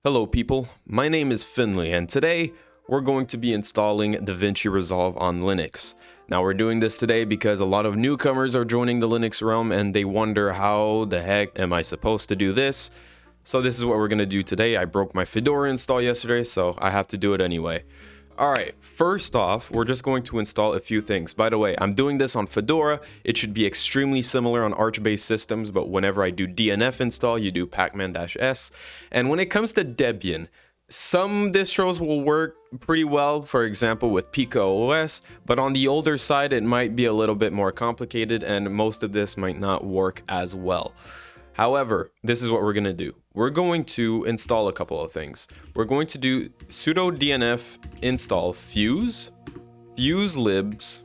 Hello people, my name is Finley and today we're going to be installing Davinci Resolve on Linux. Now we're doing this today because a lot of newcomers are joining the Linux realm and they wonder how the heck am I supposed to do this? So this is what we're going to do today. I broke my Fedora install yesterday, so I have to do it anyway. Alright, first off, we're just going to install a few things. By the way, I'm doing this on Fedora. It should be extremely similar on Arch-based systems, but whenever I do DNF install, you do pacman-s. And when it comes to Debian, some distros will work pretty well, for example with Pico OS, but on the older side, it might be a little bit more complicated and most of this might not work as well. However, this is what we're going to do. We're going to install a couple of things. We're going to do sudo dnf install fuse libs,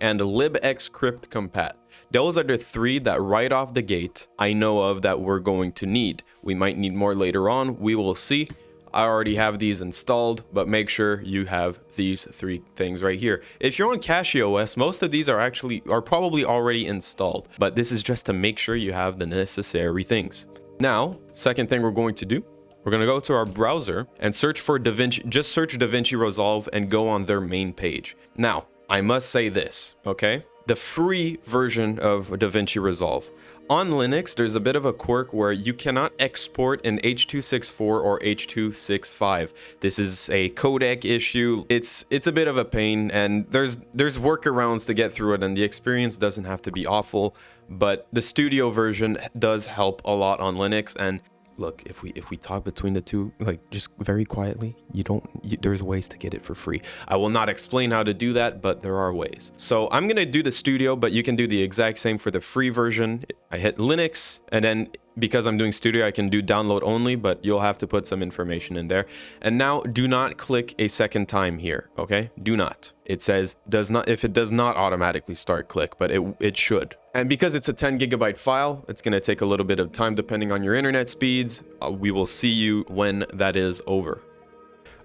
and libxcrypt compat. Those are the three that right off the gate I know of that we're going to need. We might need more later on. We will see. I already have these installed, but make sure you have these three things right here. If you're on CachyOS, most of these are probably already installed, but this is just to make sure you have the necessary things. Now, second thing we're going to do, we're going to go to our browser and search for Davinci, just search Davinci Resolve and go on their main page. Now, I must say this, okay? The free version of Davinci Resolve. On Linux, there's a bit of a quirk where you cannot export an H.264 or H.265. This is a codec issue. It's a bit of a pain, and there's workarounds to get through it, and the experience doesn't have to be awful, but the studio version does help a lot on Linux. And look, if we talk between the two, like just very quietly, there's ways to get it for free. I will not explain how to do that, but there are ways. So I'm gonna do the studio, but you can do the exact same for the free version. I hit Linux, and then because I'm doing studio, I can do download only, but you'll have to put some information in there. And now do not click a second time here, okay? Do not. It says if it does not automatically start, click, but it should. And because it's a 10 gigabyte file, it's gonna take a little bit of time depending on your internet speeds. We will see you when that is over.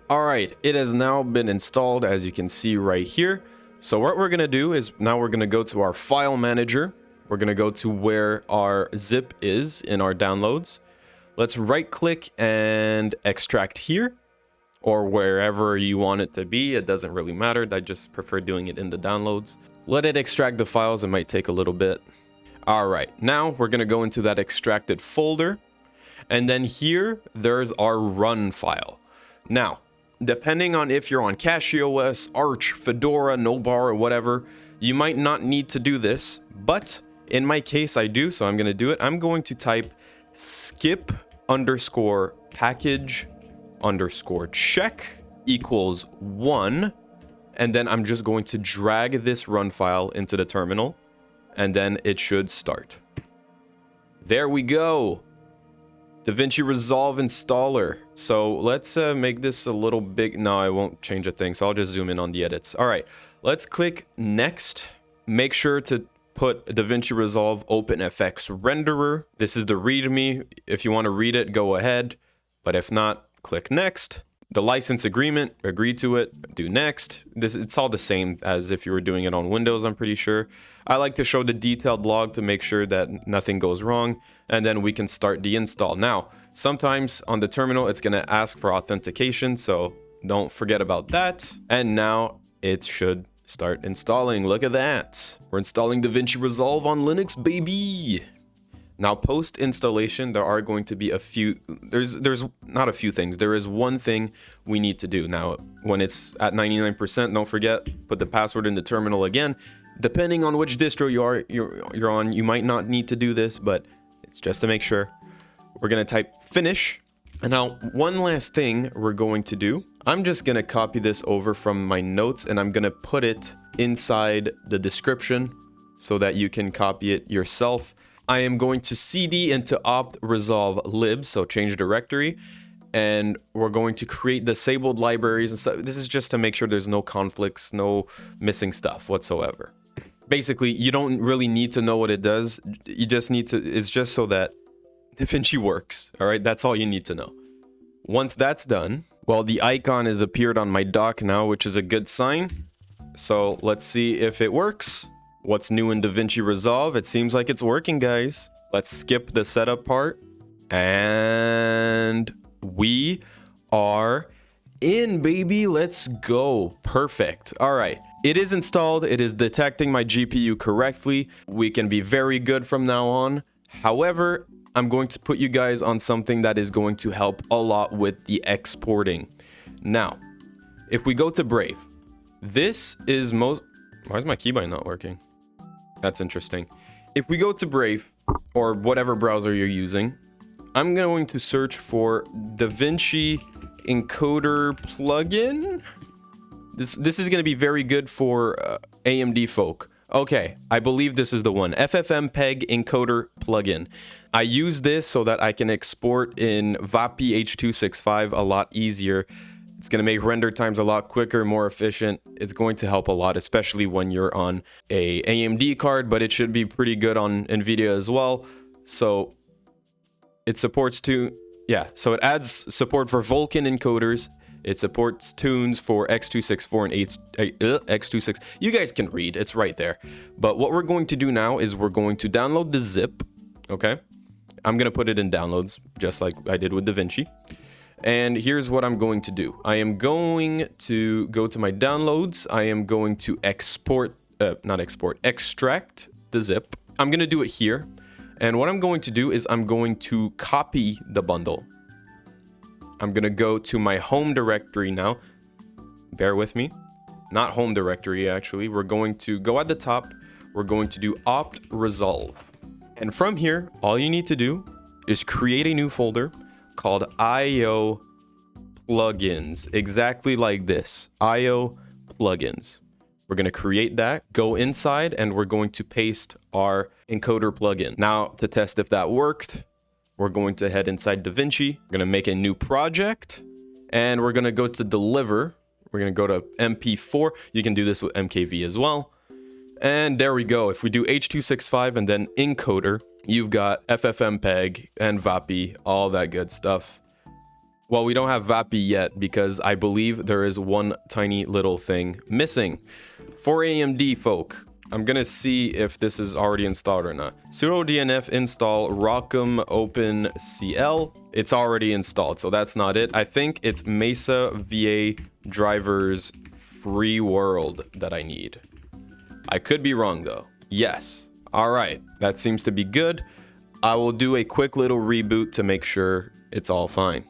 All right, it has now been installed, as you can see right here. So what we're gonna do is now we're gonna go to our file manager. We're gonna go to where our zip is in our downloads. Let's right click and extract here, or wherever you want it to be. It doesn't really matter. I just prefer doing it in the downloads. Let it extract the files. It might take a little bit. All right, now we're gonna go into that extracted folder. And then here, there's our run file. Now, depending on if you're on CachyOS, Arch, Fedora, Nobar, or whatever, you might not need to do this, but in my case, I do, so I'm gonna do it. I'm going to type skip underscore package underscore check equals 1, and then I'm just going to drag this run file into the terminal, and then it should start. There we go. Davinci Resolve installer. So let's make this a little big. No, I won't change a thing, so I'll just zoom in on the edits. All right, let's click next. Make sure to put Davinci Resolve OpenFX renderer. This is the README. If you want to read it, go ahead. But if not, click next. The license agreement, agree to it, do next. It's all the same as if you were doing it on Windows, I'm pretty sure. I like to show the detailed log to make sure that nothing goes wrong, and then we can start the install. Now, sometimes on the terminal, it's gonna ask for authentication, so don't forget about that. And now it should start installing. Look at that. We're installing Davinci Resolve on Linux, baby. Now, post installation, there are going to be a few, there's not a few things. There is one thing we need to do. Now, when it's at 99%, don't forget, put the password in the terminal again. Depending on which distro you're on, you might not need to do this, but it's just to make sure. We're gonna type finish. And now, one last thing we're going to do, I'm just gonna copy this over from my notes and I'm gonna put it inside the description so that you can copy it yourself. I am going to cd into opt resolve libs, so change directory, and we're going to create disabled libraries and stuff. This is just to make sure there's no conflicts, no missing stuff whatsoever. Basically, you don't really need to know what it does. You just need to, it's just so that Davinci works, all right? That's all you need to know. Once that's done, well, the icon has appeared on my dock now, which is a good sign. So let's see if it works. What's new in Davinci Resolve? It seems like it's working, guys. Let's skip the setup part. And We are in, baby. Let's go. Perfect. All right. It is installed. It is detecting my GPU correctly. We can be very good from now on. However, I'm going to put you guys on something that is going to help a lot with the exporting. Now, if we go to Brave, this is most... Why is my keybind not working? That's interesting. If we go to Brave, or whatever browser you're using, I'm going to search for Davinci encoder plugin. This is going to be very good for AMD folk. Okay, I believe this is the one. FFmpeg encoder plugin. I use this so that I can export in VAPI H.265 a lot easier. It's going to make render times a lot quicker, more efficient. It's going to help a lot, especially when you're on a AMD card, but it should be pretty good on NVIDIA as well. So it supports so it adds support for Vulkan encoders. It supports tunes for X264 and X26. You guys can read, it's right there. But what we're going to do now is we're going to download the zip, okay? I'm going to put it in downloads, just like I did with Davinci. And here's what I'm going to do. I am going to go to my downloads. I am going to extract the zip. I'm going to do it here. And what I'm going to do is I'm going to copy the bundle. I'm going to go to my home directory now. Bear with me. Not home directory, actually. We're going to go at the top. We're going to do opt resolve. And from here, all you need to do is create a new folder called IO plugins, exactly like this, IO plugins. We're going to create that, go inside, and we're going to paste our encoder plugin. Now, to test if that worked, we're going to head inside Davinci. We're going to make a new project, and we're going to go to deliver. We're going to go to MP4. You can do this with MKV as well. And there we go. If we do H.265 and then encoder, you've got FFmpeg and VAPI, all that good stuff. Well, we don't have VAPI yet because I believe there is one tiny little thing missing. For AMD folk, I'm going to see if this is already installed or not. Sudo dnf install Rockham OpenCL. It's already installed, so that's not it. I think it's Mesa VA drivers free world that I need. I could be wrong though. Yes. All right. That seems to be good. I will do a quick little reboot to make sure it's all fine.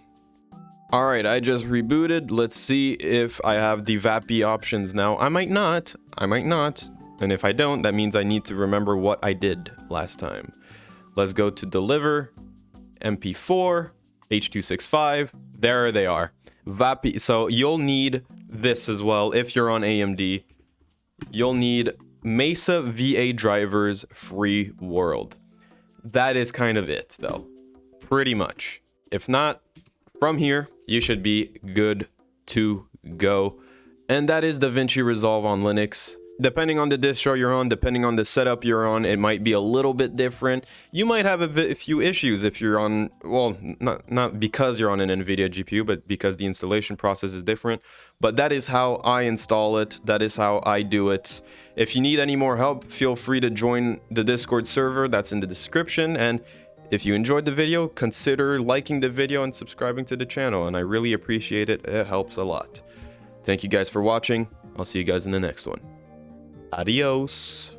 All right. I just rebooted. Let's see if I have the VAPI options now. I might not. And if I don't, that means I need to remember what I did last time. Let's go to deliver, MP4, H.265. There they are. VAPI. So you'll need this as well if you're on AMD. You'll need Mesa VA drivers free world. That is kind of it though, pretty much. If not, from here you should be good to go. And that is Davinci Resolve on Linux. Depending on the distro you're on, depending on the setup you're on, it might be a little bit different. You might have a few issues if you're on, well, not because you're on an NVIDIA GPU, but because the installation process is different. But that is how I install it. That is how I do it. If you need any more help, feel free to join the Discord server. That's in the description. And if you enjoyed the video, consider liking the video and subscribing to the channel. And I really appreciate it. It helps a lot. Thank you guys for watching. I'll see you guys in the next one. Adios.